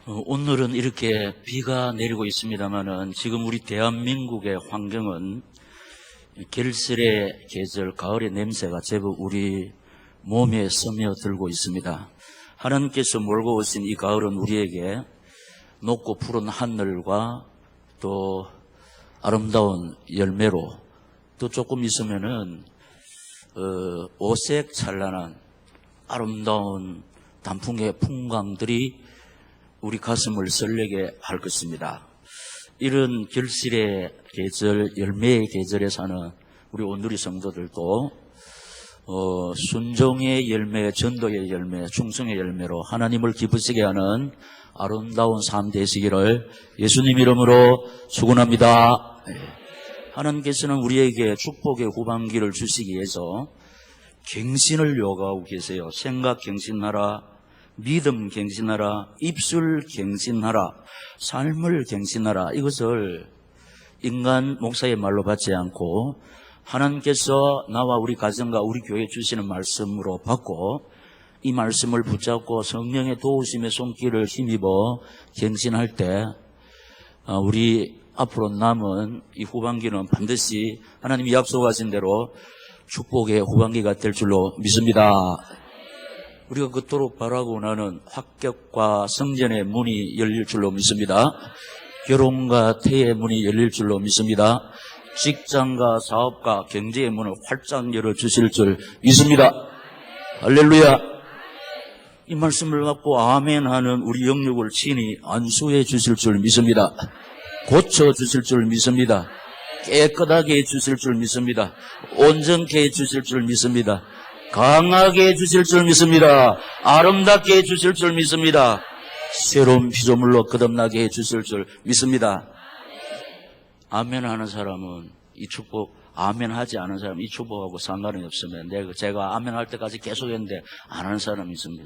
오늘은 이렇게 비가 내리고 있습니다만은 지금 우리 대한민국의 환경은 결실의 계절, 가을의 냄새가 제법 우리 몸에 스며들고 있습니다. 하나님께서 몰고 오신 이 가을은 우리에게 높고 푸른 하늘과 또 아름다운 열매로 또 조금 있으면은 오색 찬란한 아름다운 단풍의 풍광들이 우리 가슴을 설레게 할 것입니다. 이런 결실의 계절, 열매의 계절에 사는 우리 온누리 성도들도 순종의 열매, 전도의 열매, 충성의 열매로 하나님을 기쁘시게 하는 아름다운 삶 되시기를 예수님 이름으로 축원합니다. 하나님께서는 우리에게 축복의 후반기를 주시기 위해서 갱신을 요구하고 계세요. 생각 갱신하라, 믿음 갱신하라, 입술 갱신하라, 삶을 갱신하라. 이것을 인간 목사의 말로 받지 않고 하나님께서 나와 우리 가정과 우리 교회에 주시는 말씀으로 받고 이 말씀을 붙잡고 성령의 도우심의 손길을 힘입어 갱신할 때 우리 앞으로 남은 이 후반기는 반드시 하나님이 약속하신 대로 축복의 후반기가 될 줄로 믿습니다. 우리가 그토록 바라고 나는 합격과 성전의 문이 열릴 줄로 믿습니다. 결혼과 태의 문이 열릴 줄로 믿습니다. 직장과 사업과 경제의 문을 활짝 열어주실 줄 믿습니다. 할렐루야. 이 말씀을 갖고 아멘 하는 우리 영육을 친히 안수해 주실 줄 믿습니다. 고쳐주실 줄 믿습니다. 깨끗하게 해주실 줄 믿습니다. 온전케 해주실 줄 믿습니다. 강하게 해주실 줄 믿습니다. 아름답게 해주실 줄 믿습니다. 새로운 피조물로 거듭나게 해주실 줄 믿습니다. 아멘 하는 사람은 이 축복, 아멘 하지 않은 사람은 이 축복하고 상관이 없으면 제가 아멘 할 때까지 계속 했는데 안 하는 사람이 있습니다.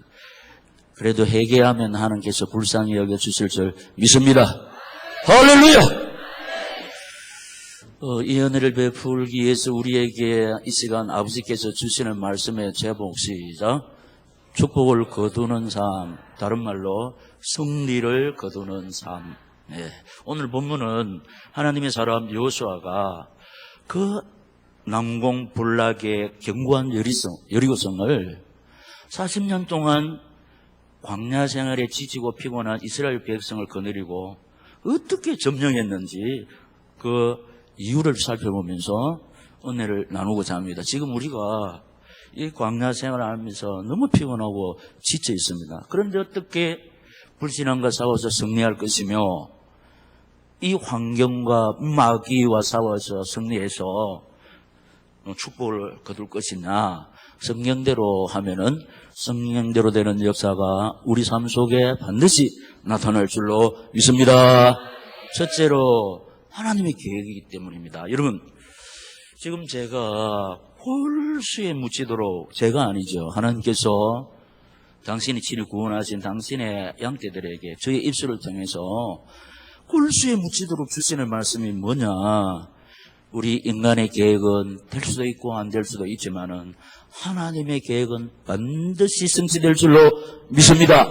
그래도 회개하면 하나님께서 불쌍히 여겨주실 줄 믿습니다. 할렐루야! 이 은혜를 베풀기 위해서 우리에게 이 시간 아버지께서 주시는 말씀의 제목 시작. 축복을 거두는 삶, 다른 말로 승리를 거두는 삶. 네. 오늘 본문은 하나님의 사람 여호수아가 그 난공불락의 견고한 여리고성을 40년 동안 광야 생활에 지치고 피곤한 이스라엘 백성을 거느리고 어떻게 점령했는지 그 이유를 살펴보면서 은혜를 나누고자 합니다. 지금 우리가 이 광야 생활을 하면서 너무 피곤하고 지쳐 있습니다. 그런데 어떻게 불신앙과 싸워서 승리할 것이며 이 환경과 마귀와 싸워서 승리해서 축복을 거둘 것이냐. 성경대로 하면은 성경대로 되는 역사가 우리 삶 속에 반드시 나타날 줄로 믿습니다. 첫째로 하나님의 계획이기 때문입니다. 여러분, 지금 제가 홀수에 묻히도록 제가 아니죠. 하나님께서 당신이 친히 구원하신 당신의 양떼들에게 저의 입술을 통해서 홀수에 묻히도록 주시는 말씀이 뭐냐. 우리 인간의 계획은 될 수도 있고 안 될 수도 있지만은 하나님의 계획은 반드시 성취될 줄로 믿습니다.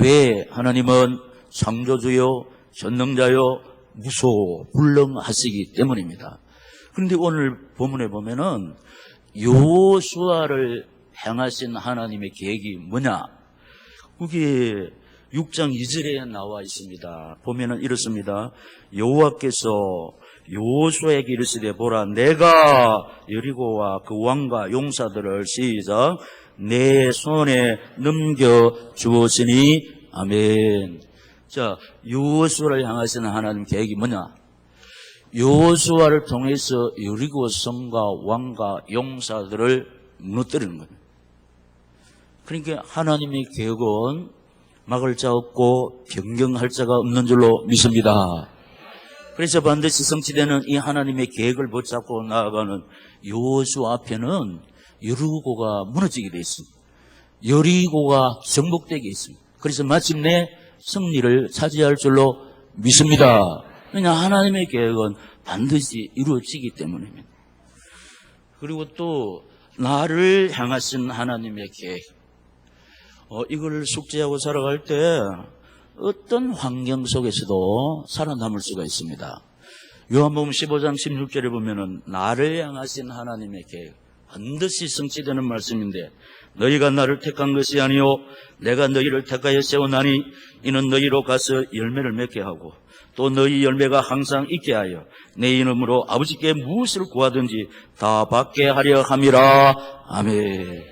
왜? 하나님은 창조주요 전능자요 무소불능하시기 때문입니다. 그런데 오늘 본문에 보면은 여호수아를 향하신 하나님의 계획이 뭐냐? 그게 6장 2절에 나와 있습니다. 보면은 이렇습니다. 여호와께서 여호수아에게 이르시되 보라, 내가 여리고와 그 왕과 용사들을 시작 내 손에 넘겨 주었으니 아멘. 자, 여호수아를 향하시는 하나님 계획이 뭐냐? 여호수아를 통해서 여리고 성과 왕과 용사들을 무너뜨리는 거예요. 그러니까 하나님의 계획은 막을 자 없고 변경할 자가 없는 줄로 믿습니다. 그래서 반드시 성취되는 이 하나님의 계획을 붙잡고 나아가는 여호수아 앞에는 여리고가 무너지게 되어 있습니다. 여리고가 정복되게 있습니다. 그래서 마침내 승리를 차지할 줄로 믿습니다. 그냥 하나님의 계획은 반드시 이루어지기 때문입니다. 그리고 또 나를 향하신 하나님의 계획, 이걸 숙지하고 살아갈 때 어떤 환경 속에서도 살아남을 수가 있습니다. 요한복음 15장 16절에 보면은 나를 향하신 하나님의 계획, 반드시 성취되는 말씀인데, 너희가 나를 택한 것이 아니요 내가 너희를 택하여 세워나니 이는 너희로 가서 열매를 맺게 하고 또 너희 열매가 항상 있게 하여 내 이름으로 아버지께 무엇을 구하든지 다 받게 하려 함이라. 아멘.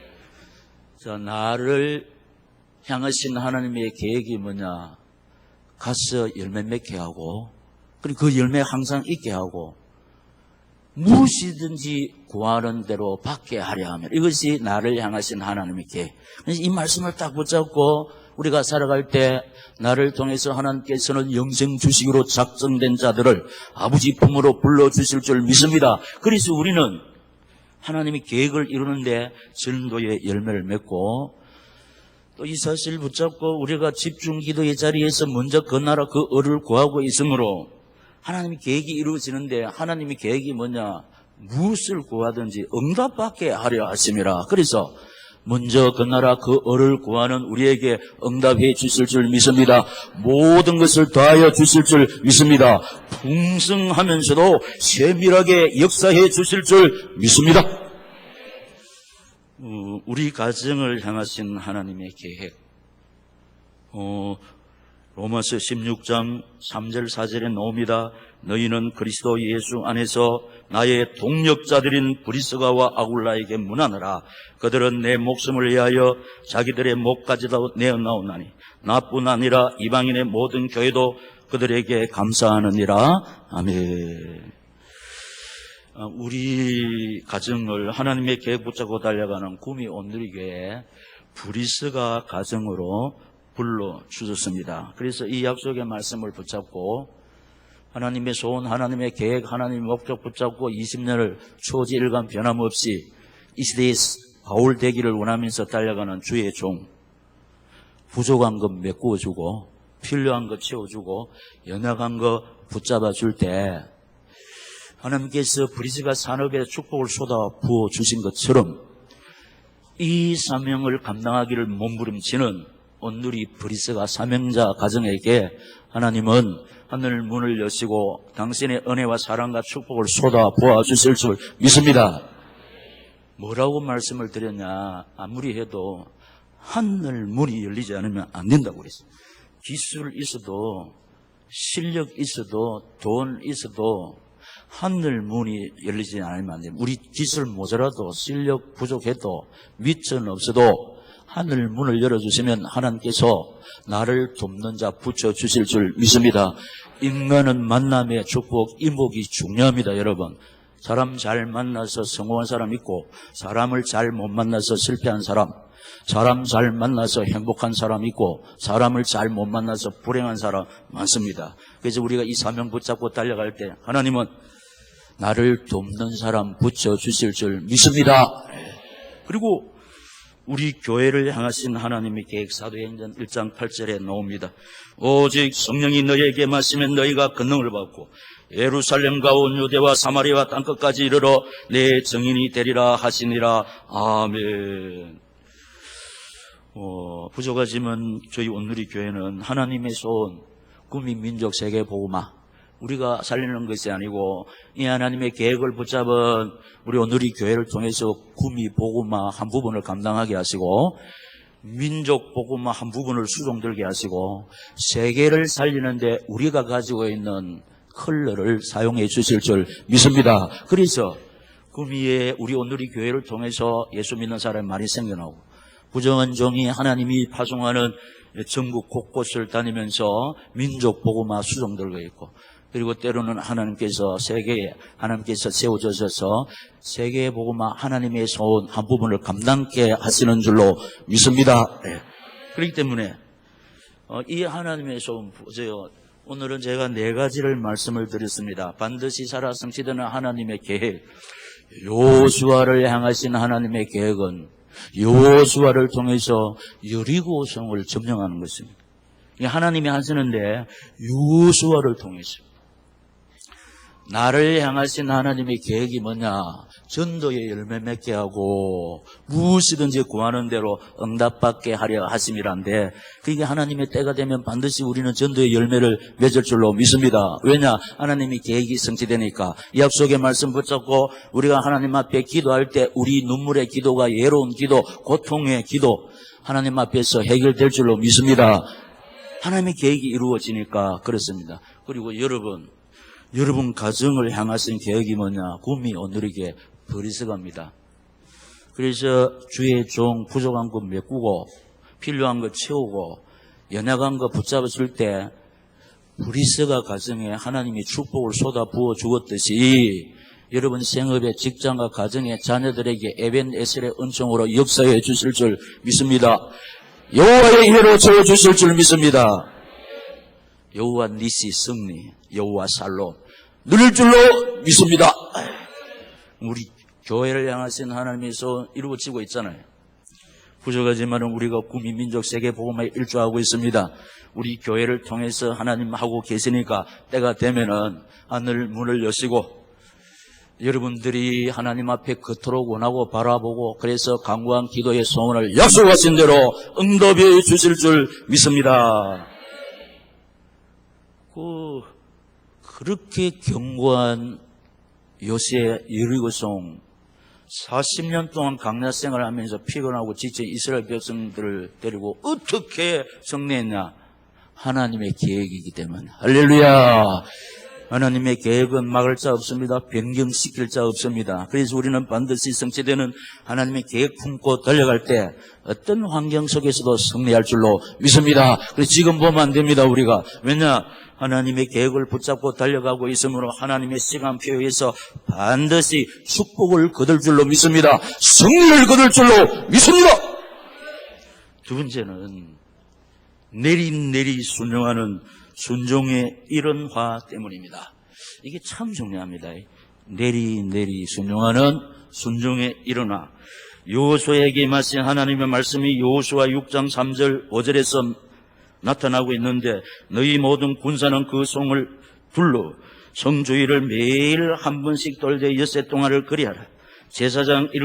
자, 나를 향하신 하나님의 계획이 뭐냐? 가서 열매 맺게 하고, 그리고 그 열매 항상 있게 하고, 무엇이든지 구하는 대로 받게 하려 하면, 이것이 나를 향하신 하나님의 계획. 그래서 이 말씀을 딱 붙잡고 우리가 살아갈 때 나를 통해서 하나님께서는 영생 주식으로 작정된 자들을 아버지 품으로 불러주실 줄 믿습니다. 그래서 우리는 하나님의 계획을 이루는데 전도의 열매를 맺고, 또 이 사실을 붙잡고 우리가 집중 기도의 자리에서 먼저 그 나라 그 을을 구하고 있으므로 하나님의 계획이 이루어지는데, 하나님의 계획이 뭐냐? 무엇을 구하든지 응답받게 하려 하심이라. 그래서 먼저 그 나라 그 을을 구하는 우리에게 응답해 주실 줄 믿습니다. 모든 것을 더하여 주실 줄 믿습니다. 풍성하면서도 세밀하게 역사해 주실 줄 믿습니다. 우리 가정을 향하신 하나님의 계획, 로마서 16장 3절 4절에 나옵니다. 너희는 그리스도 예수 안에서 나의 동력자들인 브리스가와 아굴라에게 문하느라. 그들은 내 목숨을 위하여 자기들의 목까지도 내어나오나니 나뿐 아니라 이방인의 모든 교회도 그들에게 감사하느니라. 아멘. 우리 가정을 하나님의 계획 붙잡고 달려가는 구미 온누리교회 브리스가 가정으로 불러주셨습니다. 그래서 이 약속의 말씀을 붙잡고 하나님의 소원, 하나님의 계획, 하나님의 목적 붙잡고 20년을 초지일관 변함없이 이 시대에 바울 되기를 원하면서 달려가는 주의 종, 부족한 것 메꾸어주고 필요한 것 채워주고 연약한 것 붙잡아줄 때 하나님께서 브리스가 산업에 축복을 쏟아 부어주신 것처럼 이 사명을 감당하기를 몸부림치는 온누리 브리스가 사명자 가정에게 하나님은 하늘 문을 여시고 당신의 은혜와 사랑과 축복을 쏟아 부어주실 줄 믿습니다. 뭐라고 말씀을 드렸냐? 아무리 해도 하늘 문이 열리지 않으면 안 된다고 그랬어요. 기술 있어도 실력 있어도 돈 있어도 하늘 문이 열리지 않으면 안 됩니다. 우리 기술 모자라도 실력 부족해도 미천 없어도 하늘 문을 열어주시면 하나님께서 나를 돕는 자 붙여주실 줄 믿습니다. 인간은 만남의 축복, 이목이 중요합니다. 여러분, 사람 잘 만나서 성공한 사람 있고 사람을 잘 못 만나서 실패한 사람, 사람 잘 만나서 행복한 사람 있고 사람을 잘 못 만나서 불행한 사람 많습니다. 그래서 우리가 이 사명 붙잡고 달려갈 때 하나님은 나를 돕는 사람 붙여주실 줄 믿습니다. 그리고 우리 교회를 향하신 하나님의 계획, 사도행전 1장 8절에 나옵니다. 오직 성령이 너희에게 마시면 너희가 권능을 받고 예루살렘과 온 유대와 사마리아와 땅끝까지 이르러 내 증인이 되리라 하시니라. 아멘. 부족하지만 저희 온누리 교회는 하나님의 소원, 구미 민족 세계 복음화, 우리가 살리는 것이 아니고 이 하나님의 계획을 붙잡은 우리 온누리 교회를 통해서 구미 복음화 한 부분을 감당하게 하시고 민족 복음화 한 부분을 수종들게 하시고 세계를 살리는데 우리가 가지고 있는 컬러를 사용해 주실 줄 믿습니다. 그래서 구미의 우리 온누리 교회를 통해서 예수 믿는 사람이 많이 생겨나고 부정한 종이 하나님이 파송하는 전국 곳곳을 다니면서 민족 복음화 수종들고 있고, 그리고 때로는 하나님께서 세계에 하나님께서 세워주셔서 세계의 복음화 하나님의 소원 한 부분을 감당케 하시는 줄로 믿습니다. 네. 그렇기 때문에 이 하나님의 소원 보세요. 오늘은 제가 4가지를 말씀을 드렸습니다. 반드시 살아 성취되는 하나님의 계획, 여호수아를 향하신 하나님의 계획은 여호수아를 통해서 여리고성을 점령하는 것입니다. 하나님이 하시는데 여호수아를 통해서 나를 향하신 하나님의 계획이 뭐냐? 전도의 열매 맺게 하고 무엇이든지 구하는 대로 응답받게 하려 하심이란데, 그게 하나님의 때가 되면 반드시 우리는 전도의 열매를 맺을 줄로 믿습니다. 왜냐? 하나님의 계획이 성취되니까. 이 약속의 말씀 붙잡고 우리가 하나님 앞에 기도할 때 우리 눈물의 기도가 예로운 기도, 고통의 기도, 하나님 앞에서 해결될 줄로 믿습니다. 하나님의 계획이 이루어지니까 그렇습니다. 그리고 여러분 가정을 향하신 계획이 뭐냐? 구미 오늘에게 버리서갑니다. 그래서 주의 종 부족한 것 메꾸고 필요한 것 채우고 연약한 거 붙잡아줄 때 브리스가 가정에 하나님이 축복을 쏟아부어 주었듯이 여러분 생업의 직장과 가정의 자녀들에게 에벤에셀의 은총으로 역사해 주실 줄 믿습니다. 여호와의 이해로 채워주실 줄 믿습니다. 여호와 니시 승리, 여호와 살롬 누릴 줄로 믿습니다. 우리 교회를 향하신 하나님의 소 이루어지고 있잖아요. 부족하지만 우리가 구미 민족 세계 복음에 일조하고 있습니다. 우리 교회를 통해서 하나님 하고 계시니까 때가 되면은 하늘 문을 여시고 여러분들이 하나님 앞에 그토록 원하고 바라보고 그래서 간구한 기도의 소원을 약속하신 대로 응답해 주실 줄 믿습니다. 그렇게 견고한 요새 여리고성 40년 동안 강야 생활하면서 피곤하고 지친 이스라엘 백성들을 데리고 어떻게 정리했냐? 하나님의 계획이기 때문에. 할렐루야. 하나님의 계획은 막을 자 없습니다. 변경시킬 자 없습니다. 그래서 우리는 반드시 성취되는 하나님의 계획 품고 달려갈 때 어떤 환경 속에서도 승리할 줄로 믿습니다. 그래서 지금 보면 안 됩니다. 우리가. 왜냐? 하나님의 계획을 붙잡고 달려가고 있으므로 하나님의 시간표에서 반드시 축복을 거둘 줄로 믿습니다. 승리를 거둘 줄로 믿습니다. 두 번째는 내리 순종하는 순종의 일원화 때문입니다. 이게 참 중요합니다. 내리 순종하는 순종의 일원화. 여호수아에게 마신 하나님의 말씀이 여호수아 6장 3절 5절에서 나타나고 있는데, 너희 모든 군사는 그 성을 둘러 성주위를 매일 한 번씩 돌되 엿새 동안을 그리하라. 제사장 7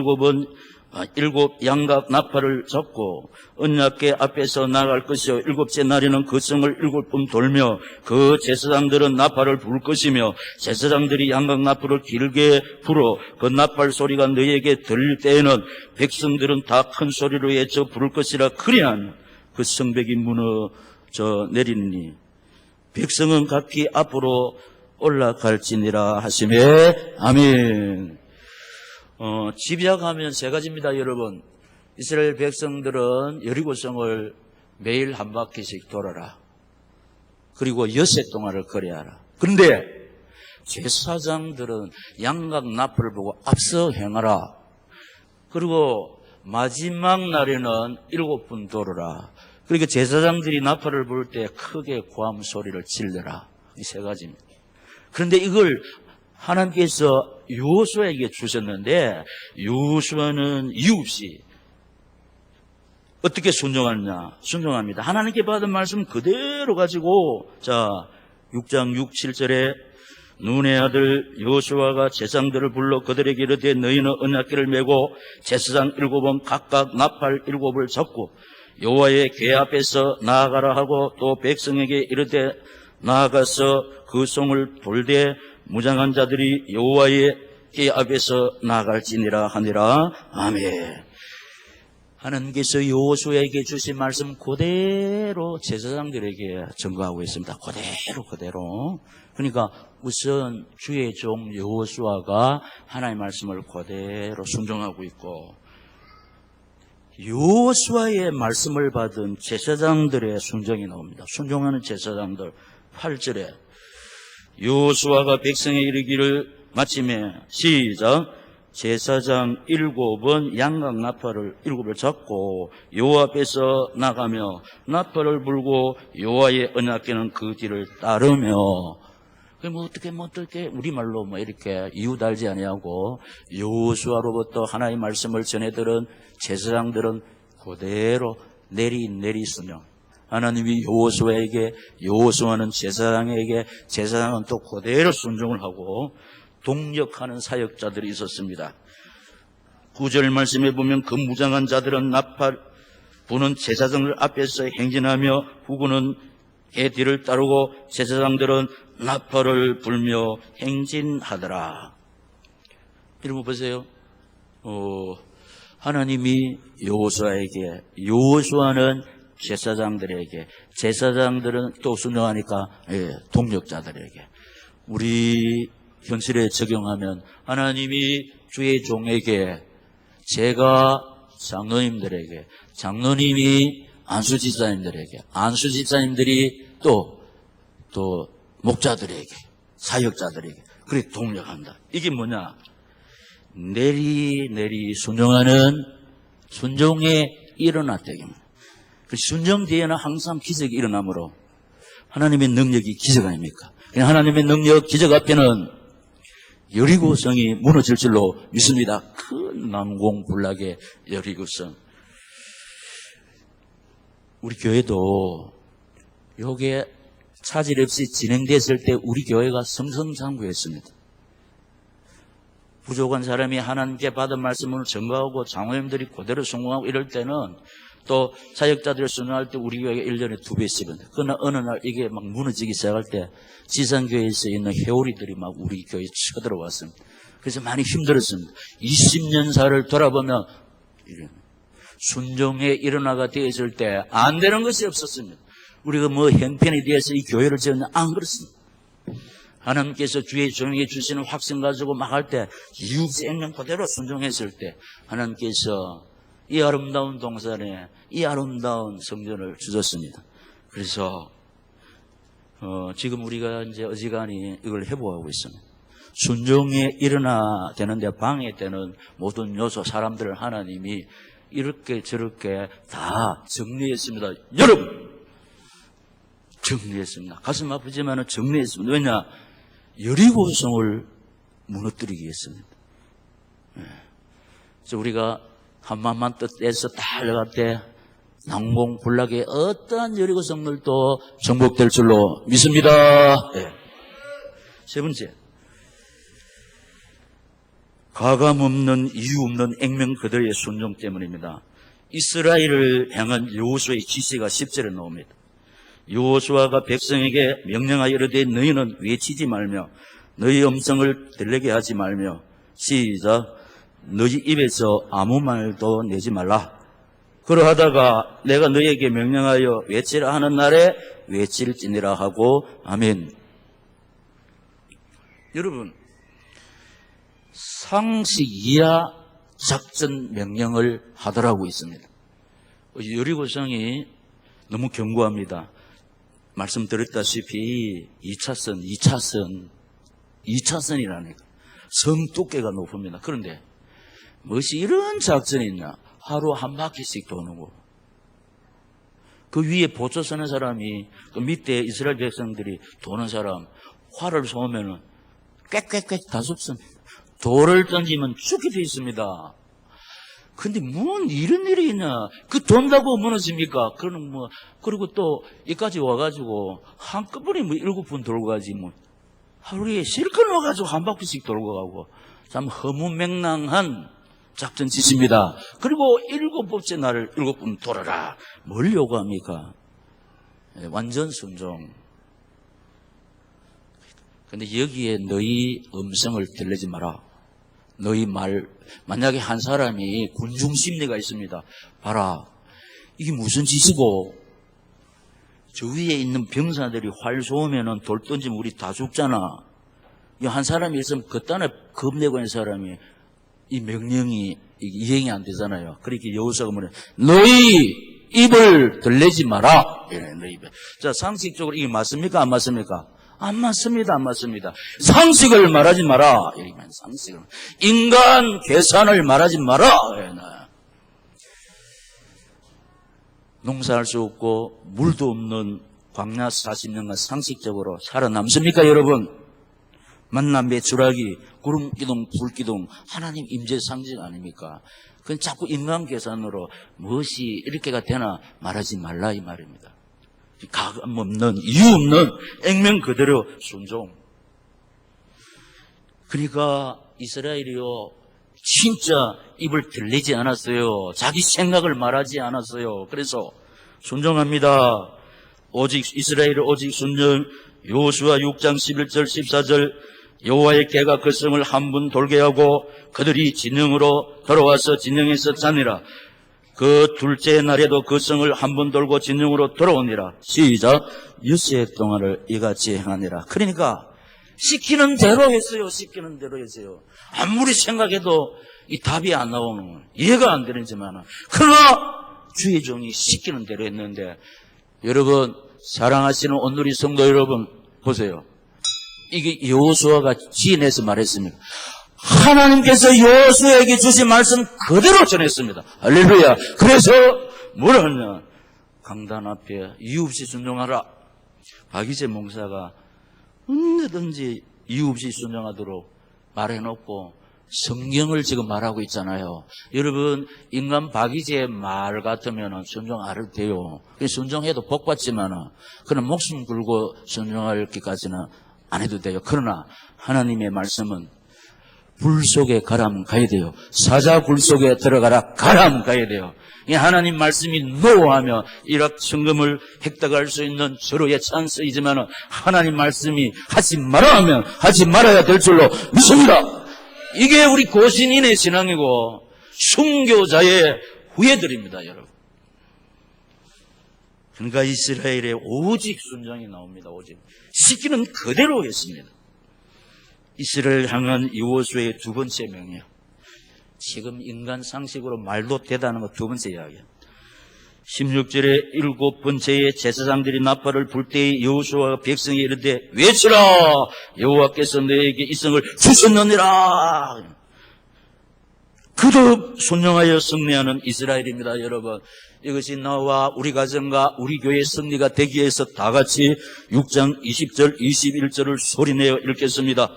양각 나팔을 잡고 언약궤 앞에서 나갈 것이요 7째 날에는 그 성을 7번 돌며 그 제사장들은 나팔을 불 것이며 제사장들이 양각 나팔을 길게 불어 그 나팔 소리가 너희에게 들릴 때에는 백성들은 다 큰 소리로 외쳐 부를 것이라. 그리한 그 성벽이 무너져 내리니 백성은 각기 앞으로 올라갈지니라 하시매. 아멘. 집약하면 세 가지입니다, 여러분. 이스라엘 백성들은 여리고성을 매일 한 바퀴씩 돌아라. 그리고 엿새 동안을 거래하라. 그런데 제사장들은 양각 나팔을 보고 앞서 행하라. 그리고 마지막 날에는 7번 돌아라. 그러니까 제사장들이 나팔을 불 때 크게 고함 소리를 질러라. 이 세 가지입니다. 그런데 이걸 하나님께서 여호수아에게 주셨는데 여호수아는 이유 없이 어떻게 순종하느냐? 순종합니다. 하나님께 받은 말씀 그대로 가지고 6장 6, 7절에 눈의 아들 여호수아가 제사장들을 불러 그들에게 이르되 너희는 언약궤를 메고 제사장 7은 각각 나팔 7을 잡고 여호와의 궤 앞에서 나아가라 하고 또 백성에게 이르되 나아가서 그 성을 돌되 무장한 자들이 여호와의 궤 앞에서 나아갈지니라 하니라. 아멘. 하나님께서 여호수아에게 주신 말씀 그대로 제사장들에게 전가하고 있습니다. 그대로. 그러니까 우선 주의 종 여호수아가 하나님의 말씀을 그대로 순종하고 있고, 여호수아의 말씀을 받은 제사장들의 순종이 나옵니다. 순종하는 제사장들. 8절에 여호수아가 백성에 이르기를 마침에 시작. 제사장 7은 양각 나팔을 7을 잡고 여호와 앞에서 나가며 나팔을 불고 여호와의 언약궤는 그 뒤를 따르며. 어떻게 우리말로 이렇게 이유 달지 아니하고 여호수아로부터 하나님의 말씀을 전해 들은 제사장들은 그대로 내리 순종. 하나님이 여호수아에게, 여호수아는 제사장에게, 제사장은 또 그대로 순종을 하고 동력하는 사역자들이 있었습니다. 9절 말씀에 보면 그 무장한 자들은 나팔 부는 제사장들 앞에서 행진하며 후군은 개 뒤를 따르고 제사장들은 나팔을 불며 행진하더라. 여러분 보세요. 하나님이 여호수아에게, 여호수아는 제사장들에게, 제사장들은 또 순종하니까 동력자들에게, 우리 현실에 적용하면 하나님이 주의 종에게, 제가 장로님들에게, 장로님이 안수집사님들에게, 안수집사님들이 또 목자들에게, 사역자들에게 그렇게 동력한다. 이게 뭐냐? 내리 순종하는 순종에 일어났다입니다. 그 순종 뒤에는 항상 기적이 일어나므로 하나님의 능력이 기적 아닙니까? 하나님의 능력, 기적 앞에는 여리고성이 무너질 줄로 믿습니다. 큰 난공불락의 여리고성. 우리 교회도 요게 차질 없이 진행됐을 때 우리 교회가 승승장구했습니다. 부족한 사람이 하나님께 받은 말씀을 증거하고 장로님들이 그대로 성공하고 이럴 때는 또 사역자들을 순응할 때 우리 교회가 1년에 2배씩은. 그러나 어느 날 이게 막 무너지기 시작할 때 지산교회에서 있는 회오리들이 막 우리 교회에 쳐들어왔습니다. 그래서 많이 힘들었습니다. 20년사를 돌아보면 순종에 일어나가 되었을 때 안 되는 것이 없었습니다. 우리가 뭐 형편에 대해서 이 교회를 지었냐? 안 그렇습니다. 하나님께서 주의 종에게 주시는 확신 가지고 막 할 때 유생명 그대로 순종했을 때 하나님께서 이 아름다운 동산에 이 아름다운 성전을 주셨습니다. 그래서 지금 우리가 이제 어지간히 이걸 회복하고 있습니다. 순종에 일어나 되는데 방해되는 모든 요소, 사람들을 하나님이 이렇게 저렇게 다 정리했습니다. 여러분! 정리했습니다. 가슴 아프지만 정리했습니다. 왜냐? 여리고성을 무너뜨리기 위해서입니다. 그래서 우리가 한마음만 뜻해서 다 달려갈 때 난공불락의 어떠한 여리고성들도 정복될 줄로 믿습니다. 세 번째, 가감없는 이유 없는 액면 그들의 순종 때문입니다. 이스라엘을 향한 여호수아의 지시가 10절에 나옵니다. 여호수아가 백성에게 명령하여 이르되 너희는 외치지 말며 너희 음성을 들리게 하지 말며 시작 너희 입에서 아무 말도 내지 말라. 그러하다가 내가 너희에게 명령하여 외치라 하는 날에 외칠지니라 하고 아멘. 여러분, 상식 이하 작전 명령을 하더라고 있습니다. 여리고성이 너무 견고합니다. 말씀드렸다시피 2차선이라니까. 성 두께가 높습니다. 그런데 무엇이 이런 작전이 있냐? 하루 한 바퀴씩 도는 거. 그 위에 보초 서는 사람이 그 밑에 이스라엘 백성들이 도는 사람 활을 쏘면은 꽥꽥꽥 다 죽습니다. 돌을 던지면 죽게 돼 있습니다. 근데 뭔 이런 일이 있냐? 그 돈다고 무너집니까? 그리고 또 여기까지 와가지고 한꺼번에 7번 돌고 가지 하루에 실컷 와가지고 한 바퀴씩 돌고 가고 참 허무맹랑한 작전 지시입니다. 그리고 7번째 날을 7번 돌아라. 뭘 요구합니까? 완전 순종. 근데 여기에 너희 음성을 들리지 마라. 너희 말, 만약에 한 사람이 군중심리가 있습니다. 봐라, 이게 무슨 짓이고, 저 위에 있는 병사들이 활 쏘면은 돌 던지면 우리 다 죽잖아. 한 사람이 있으면 그딴에 겁내고 있는 사람이 이 명령이 이행이 안 되잖아요. 그렇게 여호수아가 뭐래? 너희 입을 들리지 마라. 너희 입에. 자, 상식적으로 이게 맞습니까? 안 맞습니까? 안 맞습니다. 안 맞습니다. 상식을 말하지 마라. 상식을. 인간 계산을 말하지 마라. 농사할 수 없고 물도 없는 광야 40년간 상식적으로 살아남습니까, 여러분? 만나 매출하기, 구름기둥, 불기둥, 하나님 임재 상징 아닙니까? 그건 자꾸 인간 계산으로 무엇이 이렇게가 되나 말하지 말라 이 말입니다. 가감 없는, 이유 없는 액면 그대로 순종. 그러니까 이스라엘이요, 진짜 입을 들리지 않았어요. 자기 생각을 말하지 않았어요. 그래서 순종합니다. 오직 이스라엘의 오직 순종. 여호수아 6장 11절 14절 여호와의 개가 그 성을 한 번 돌게 하고 그들이 진영으로 돌아와서 진영에서 자니라. 그 둘째 날에도 그 성을 한 번 돌고 진영으로 돌아오니라. 시작. 엿새 동안을 이같이 행하니라. 그러니까 시키는 대로 했어요. 시키는 대로 했어요. 아무리 생각해도 이 답이 안 나오는 거예요. 이해가 안 되는지만 그러나 주의 종이 시키는 대로 했는데, 여러분 사랑하시는 온누리 성도 여러분 보세요. 이게 여호수아가 지어내서 말했습니다. 하나님께서 여호수아에게 주신 말씀 그대로 전했습니다. 할렐루야. 그래서 뭐라 하냐, 강단 앞에 이유 없이 순종하라. 박이재 목사가 언제든지 이유 없이 순종하도록 말해놓고 성경을 지금 말하고 있잖아요. 여러분, 인간 박이재의 말 같으면 순종 안 해도 돼요. 순종해도 복 받지만 그런 목숨 걸고 순종할 기까지는 안 해도 돼요. 그러나 하나님의 말씀은 불 속에 가라면 가야 돼요. 사자굴 속에 들어가라 가라면 가야 돼요. 이 하나님 말씀이 노하며 일확 천금을 획득할 수 있는 서로의 찬스이지만 하나님 말씀이 하지 말아 하면 하지 말아야 될 줄로 믿습니다. 이게 우리 고신인의 신앙이고 순교자의 후예들입니다, 여러분. 그러니까 이스라엘의 오직 순종이 나옵니다. 오직 시키는 그대로 했습니다. 이스라엘 향한 여호수아의 두 번째 명이에요. 지금 인간 상식으로 말도 되다는 거 두 번째 이야기예요. 16절에 일곱 번째에 제사장들이 나팔을 불 때에 여호수아가 백성이 이르되 외치라 여호와께서 너에게 이 성을 주셨느니라. 그도 순종하여 승리하는 이스라엘입니다. 여러분, 이것이 나와 우리 가정과 우리 교회의 승리가 되기 위해서 다 같이 6장 20절 21절을 소리내어 읽겠습니다.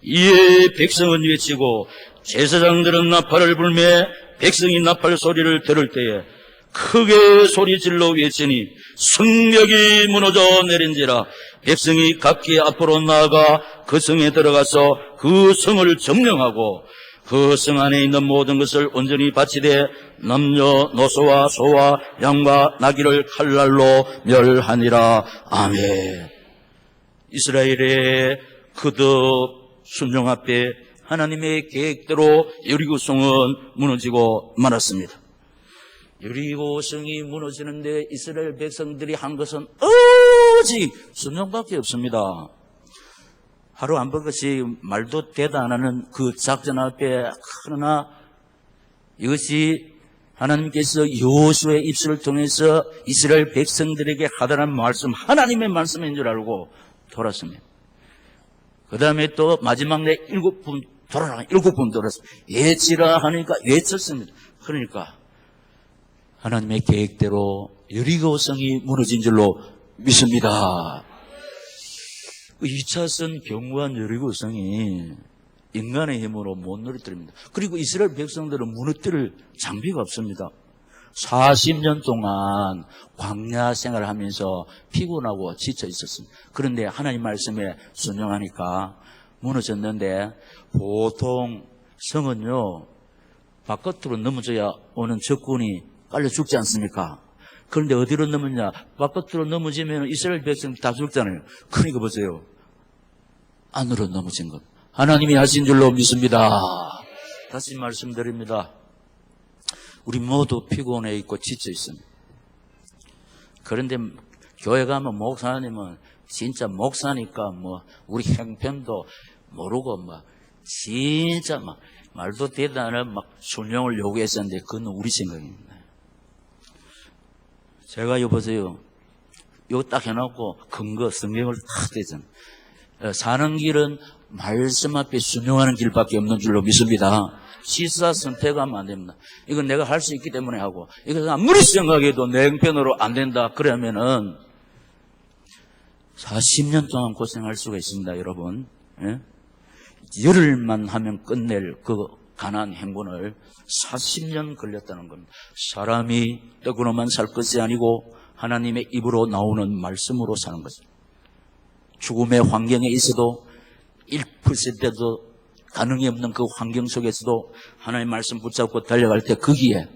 이에 백성은 외치고 제사장들은 나팔을 불매 백성이 나팔 소리를 들을 때에 크게 소리질러 외치니 성벽이 무너져 내린지라. 백성이 각기 앞으로 나아가 그 성에 들어가서 그 성을 점령하고 그 성 안에 있는 모든 것을 온전히 바치되 남녀노소와 소와 양과 나귀를 칼날로 멸하니라. 아멘. 이스라엘의 거듭 순종 앞에 하나님의 계획대로 여리고성은 무너지고 말았습니다. 여리고성이 무너지는데 이스라엘 백성들이 한 것은 오직 순종밖에 없습니다. 하루 한 번씩 말도 되다 안 하는 그 작전 앞에, 그러나 이것이 하나님께서 여호수아의 입술을 통해서 이스라엘 백성들에게 하다는 말씀, 하나님의 말씀인 줄 알고 돌았습니다. 그 다음에 또 마지막 내 7번 돌아라, 7번 돌았습니다. 외치라 하니까 외쳤습니다. 그러니까 하나님의 계획대로 여리고성이 무너진 줄로 믿습니다. 2차선 견고한 여리고성이 인간의 힘으로 못 무너뜨립니다. 그리고 이스라엘 백성들은 무너뜨릴 장비가 없습니다. 40년 동안 광야 생활을 하면서 피곤하고 지쳐 있었습니다. 그런데 하나님 말씀에 순종하니까 무너졌는데, 보통 성은요 바깥으로 넘어져야 오는 적군이 깔려 죽지 않습니까? 그런데 어디로 넘었냐? 바깥으로 넘어지면 이스라엘 백성 다 죽잖아요. 그러니까 보세요, 안으로 넘어진 것, 하나님이 하신 줄로 믿습니다. 다시 말씀드립니다. 우리 모두 피곤해 있고 지쳐 있습니다. 그런데 교회 가면 목사님은 진짜 목사니까 우리 형편도 모르고 진짜 말도 되지 않은 순종을 요구했었는데 그건 우리 생각입니다. 제가 보세요, 이거 딱 해놓고 근거 성경을 딱 대잖아요. 사는 길은 말씀 앞에 순종하는 길밖에 없는 줄로 믿습니다. 시사 선택하면 안 됩니다. 이건 내가 할 수 있기 때문에 하고, 이것은 아무리 생각해도 내 형편으로 안 된다 그러면은 40년 동안 고생할 수가 있습니다, 여러분. 예? 열흘만 하면 끝낼 그 가나안 행군을 40년 걸렸다는 겁니다. 사람이 떡으로만 살 것이 아니고 하나님의 입으로 나오는 말씀으로 사는 것입니다. 죽음의 환경에 있어도 1%도 가능이 없는 그 환경 속에서도 하나님의 말씀 붙잡고 달려갈 때 거기에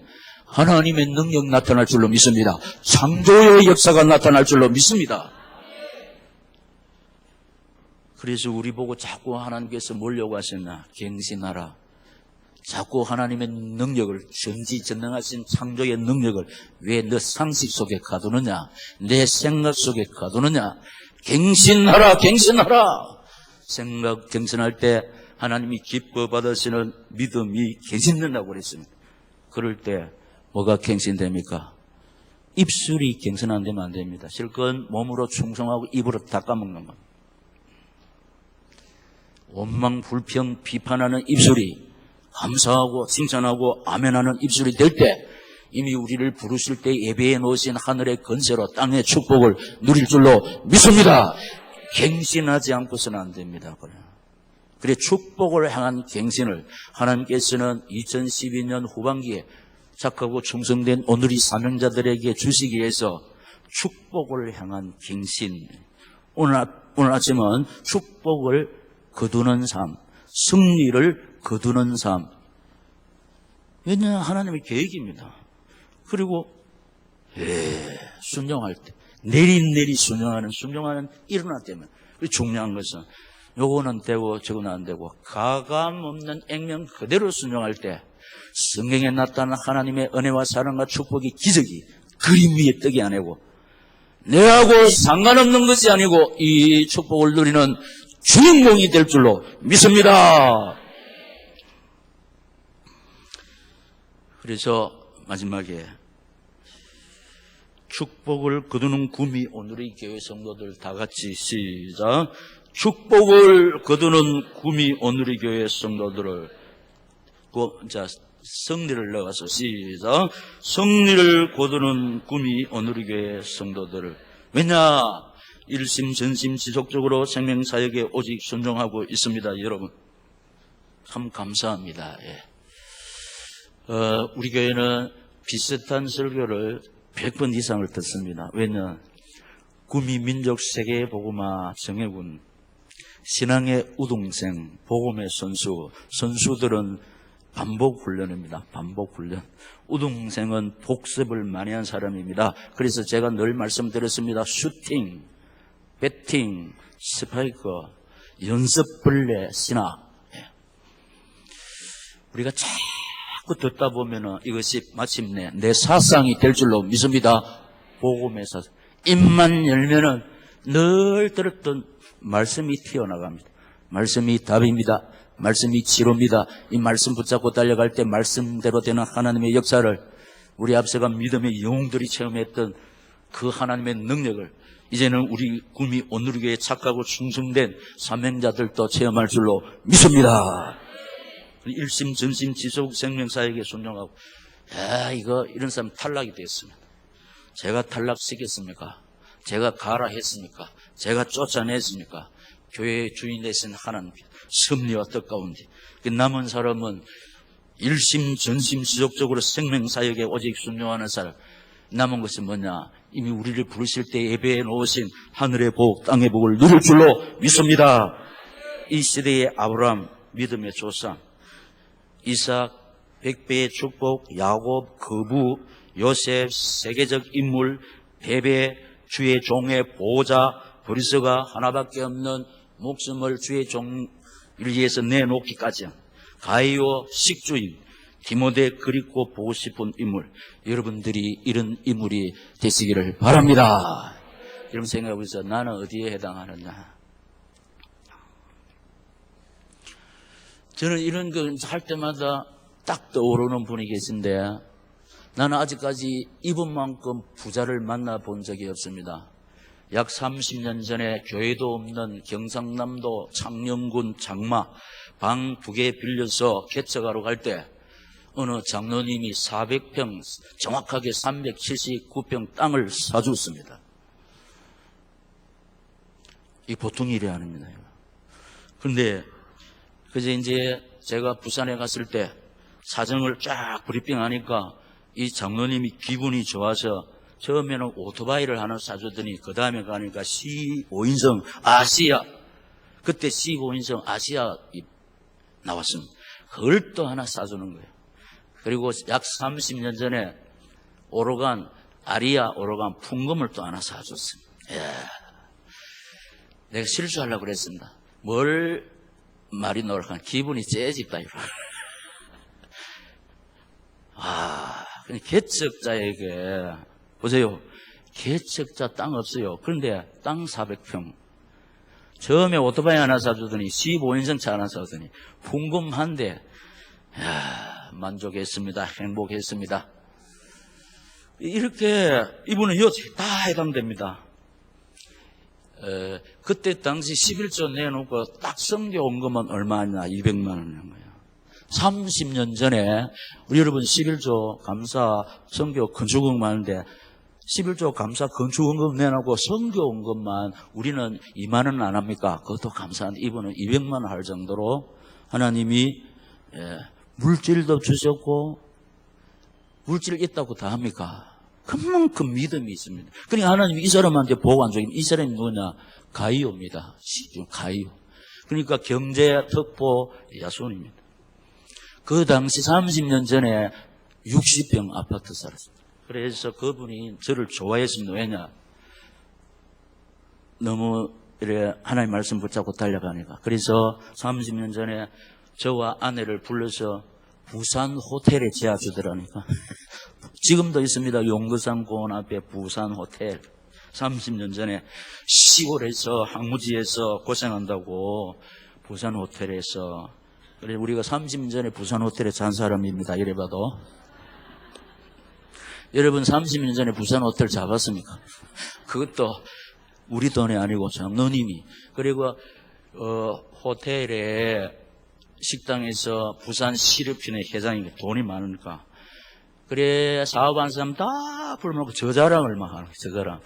하나님의 능력 나타날 줄로 믿습니다. 창조의 역사가 나타날 줄로 믿습니다. 그래서 우리 보고 자꾸 하나님께서 뭐려고 하셨나? 갱신하라. 자꾸 하나님의 능력을, 전지전능하신 창조의 능력을 왜 너 상식 속에 가두느냐? 내 생각 속에 가두느냐? 갱신하라, 갱신하라. 생각 갱신할 때 하나님이 기뻐 받으시는 믿음이 갱신된다고 그랬습니다. 그럴 때 뭐가 갱신됩니까? 입술이 갱신 안 되면 안 됩니다. 실컷 몸으로 충성하고 입으로 닦아먹는 겁니다. 원망, 불평, 비판하는 입술이 감사하고 칭찬하고 아멘하는 입술이 될 때 이미 우리를 부르실 때 예배해 놓으신 하늘의 건세로 땅의 축복을 누릴 줄로 믿습니다. 갱신하지 않고서는 안 됩니다. 그래 축복을 향한 갱신을 하나님께서는 2012년 후반기에 착하고 충성된 오늘의 사명자들에게 주시기 위해서 축복을 향한 갱신. 오늘 아침은 축복을 거두는 삶, 승리를 거두는 삶. 왜냐하면 하나님의 계획입니다. 그리고 순종할 때 내리 순종하는 일어나 때문에 중요한 것은 요거는 되고 저거는 안 되고 가감 없는 액면 그대로 순종할 때 성경에 나타난 하나님의 은혜와 사랑과 축복이 기적이 그림 위에 떡이 아니고 내하고 상관없는 것이 아니고 이 축복을 누리는 주인공이 될 줄로 믿습니다. 그래서 마지막에 축복을 거두는 구미 오늘의 교회 성도들 다 같이 시작. 축복을 거두는 구미 오늘의 교회 성도들을 자 성리를 넣어서 시작. 성리를 거두는 구미 오늘의 교회 성도들을. 왜냐? 일심 전심 지속적으로 생명사역에 오직 순종하고 있습니다. 여러분 참 감사합니다. 우리 교회는 비슷한 설교를 100번 이상을 듣습니다. 왜냐? 구미 민족 세계 복음화 정예군 신앙의 우동생 복음의 선수들은 반복 훈련입니다. 반복 훈련. 우동생은 복습을 많이 한 사람입니다. 그래서 제가 늘 말씀드렸습니다. 슈팅, 배팅, 스파이크, 연습벌레, 신학. 우리가 자꾸 듣다 보면은 이것이 마침내 내 사상이 될 줄로 믿습니다. 복음의 사상. 입만 열면은 늘 들었던 말씀이 튀어나갑니다. 말씀이 답입니다. 말씀이 치료입니다. 이 말씀 붙잡고 달려갈 때 말씀대로 되는 하나님의 역사를 우리 앞서간 믿음의 영웅들이 체험했던 그 하나님의 능력을 이제는 우리 구미 오늘교회에 착하고 충성된 사명자들도 체험할 줄로 믿습니다. 일심 전심 지속 생명사역에 순종하고 이런 사람 탈락이 됐습니다. 제가 탈락시켰습니까? 제가 가라 했습니까? 제가 쫓아냈습니까? 교회의 주인 되신 하나님께 섭리와 뜻 가운데 남은 사람은 일심 전심 지속적으로 생명사역에 오직 순종하는 사람. 남은 것은 뭐냐? 이미 우리를 부르실 때 예배해 놓으신 하늘의 복, 땅의 복을 누릴 줄로 믿습니다. 이 시대의 아브라함 믿음의 조상, 이삭 100배의 축복, 야곱 거부, 요셉 세계적 인물, 베베 주의 종의 보호자, 브리스가 하나밖에 없는 목숨을 주의 종을 위해서 내놓기까지 가이오 식주인, 디모데 그립고 보고 싶은 인물, 여러분들이 이런 인물이 되시기를 바랍니다. 여러분 생각해보세요. 나는 어디에 해당하느냐? 저는 이런 거 할 때마다 딱 떠오르는 분이 계신데 나는 아직까지 이분만큼 부자를 만나본 적이 없습니다. 약 30년 전에 교회도 없는 경상남도 창녕군 장마 방 2개 빌려서 개척하러 갈 때 어느 장로님이 400평 정확하게 379평 땅을 사줬습니다. 이 보통 일이 아닙니다. 그런데 그제 이제 제가 부산에 갔을 때 사정을 쫙 브리핑하니까 이 장로님이 기분이 좋아서 처음에는 오토바이를 하나 사주더니 그 다음에 가니까 C5인승 아시아, 그때 C5인승 아시아 나왔습니다. 그걸 또 하나 사주는 거예요. 그리고 약 30년 전에 오로간 아리아 오로간 풍금을 또 하나 사줬습니다. 내가 실수하려고 그랬습니다. 뭘 말이 노력한 기분이 째집다 이러. 개척자에게 보세요. 개척자 땅 없어요. 그런데 땅 400평. 처음에 오토바이 하나 사주더니 15인승 차 하나 사주더니 풍금 한 대. 만족했습니다. 행복했습니다. 이렇게 이분은 이거 다 해당됩니다. 그때 당시 11조 내놓고 딱 성교 온 것만 얼마냐? 200만 원인 거예요. 30년 전에 우리 여러분 11조 감사 성교 건축금 하는데 11조 감사 건축금 내놓고 성교 온 것만 우리는 2만 원 안 합니까? 그것도 감사한데 이분은 200만 원 할 정도로 하나님이 물질도 주셨고 물질 있다고 다 합니까? 그만큼 믿음이 있습니다. 그러니까 하나님이 이 사람한테 보고 안 주면 이 사람이 누구냐? 가이오입니다. 가이오. 그러니까 경제 특보 야손입니다. 그 당시 30년 전에 60평 아파트 살았습니다. 그래서 그분이 저를 좋아했습니다. 왜냐? 너무 이래 하나님 말씀 붙잡고 달려가니까. 그래서 30년 전에 저와 아내를 불러서 부산 호텔에 재워주더라니까. 지금도 있습니다. 용두산 공원 앞에 부산 호텔. 30년 전에 시골에서 항무지에서 고생한다고 부산 호텔에서. 그래 우리가 30년 전에 부산 호텔에 잔 사람입니다. 이래봐도. 여러분 30년 전에 부산 호텔 잡았습니까? 그것도 우리 돈이 아니고 장로님이. 그리고 호텔에 식당에서 부산 시르핀의 회장이 돈이 많으니까 그래 사업한 사람 다 불러놓고 저 자랑을 막 하는 거예요. 저 자랑.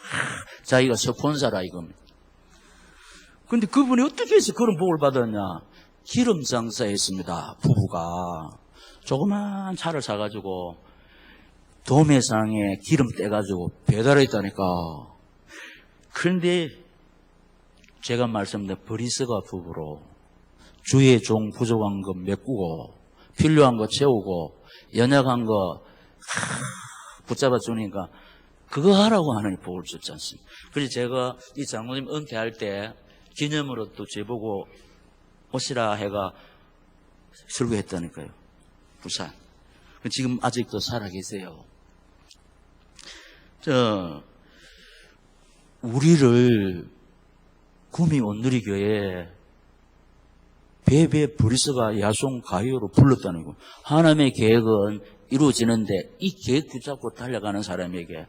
자기가 스폰서라 이겁니다. 근데 그분이 어떻게 해서 그런 복을 받았냐? 기름 장사했습니다. 부부가 조그만 차를 사가지고 도매상에 기름 떼가지고 배달했다니까. 그런데 제가 말씀드린 브리스가 부부로 주의 종 부족한 거 메꾸고 필요한 거 채우고 연약한 거 붙잡아 주니까 그거 하라고 하나님 복을 줬지 않습니까? 그래서 제가 이 장로님 은퇴할 때 기념으로 또 제보고 오시라 해가 설교했다니까요. 부산. 지금 아직도 살아계세요. 우리를 구미 온누리교회에 베베 브리스가 야손 가이오로 불렀다는 거. 하나님의 계획은 이루어지는데 이 계획 붙잡고 달려가는 사람에게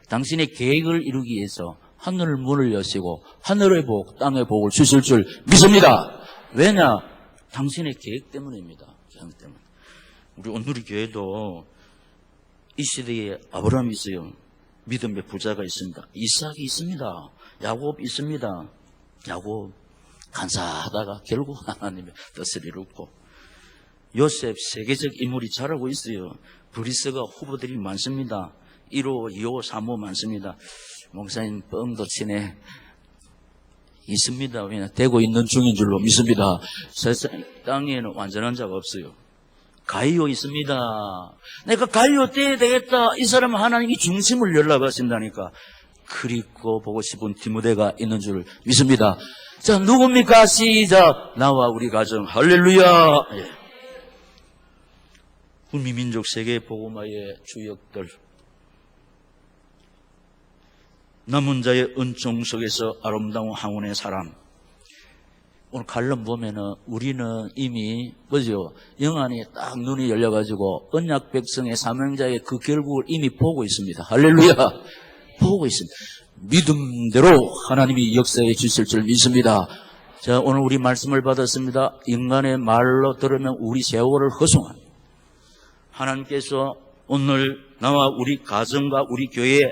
당신의 계획을 이루기 위해서 하늘 문을 여시고 하늘의 복, 땅의 복을 주실 줄 믿습니다. 왜냐? 당신의 계획 때문입니다. 계획 때문에. 우리 온누리 교회도 이 시대에 아브라함이 있어요. 믿음의 부자가 있습니다. 이삭이 있습니다. 야곱 있습니다. 야곱 간사하다가 결국 하나님의 뜻을 이루고 요셉 세계적 인물이 자라고 있어요. 브리스가 후보들이 많습니다. 1호, 2호, 3호 많습니다. 목사님 뻥도 치네. 있습니다. 그냥 되고 있는 중인 줄로 믿습니다. 세상 땅에는 완전한 자가 없어요. 가이오 있습니다. 내가 가이오 떼야 되겠다. 이 사람은 하나님이 중심을 연락하신다니까. 그리고 보고 싶은 디모데가 있는 줄 믿습니다. 자, 누굽니까? 시작. 나와 우리 가정. 할렐루야. 예. 우리 민족 세계 복음화의 주역들. 남은 자의 은총 속에서 아름다운 항원의 사람. 오늘 칼럼 보면은 우리는 이미 뭐죠? 영안이 딱 눈이 열려가지고 언약 백성의 사명자의 그 결국을 이미 보고 있습니다. 할렐루야. 보고 있습니다. 믿음대로 하나님이 역사해 주실 줄 믿습니다. 자, 오늘 우리 말씀을 받았습니다. 인간의 말로 들으면 우리 세월을 허송합니다. 하나님께서 오늘 나와 우리 가정과 우리 교회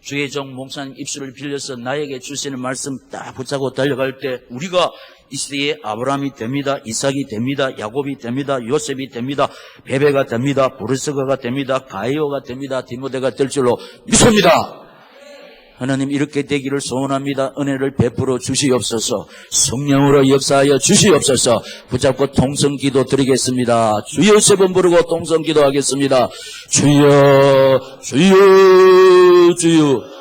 주의 종 목사님 입술을 빌려서 나에게 주시는 말씀 딱 붙잡고 달려갈 때 우리가 이 시대에 아브라함이 됩니다. 이삭이 됩니다. 야곱이 됩니다. 요셉이 됩니다. 베베가 됩니다. 브리스가가 됩니다. 가이오가 됩니다. 디모데가 될 줄로 믿습니다. 하나님 이렇게 되기를 소원합니다. 은혜를 베풀어 주시옵소서. 성령으로 역사하여 주시옵소서. 붙잡고 통성기도 드리겠습니다. 주여 3번 부르고 통성기도 하겠습니다. 주여 주여 주여.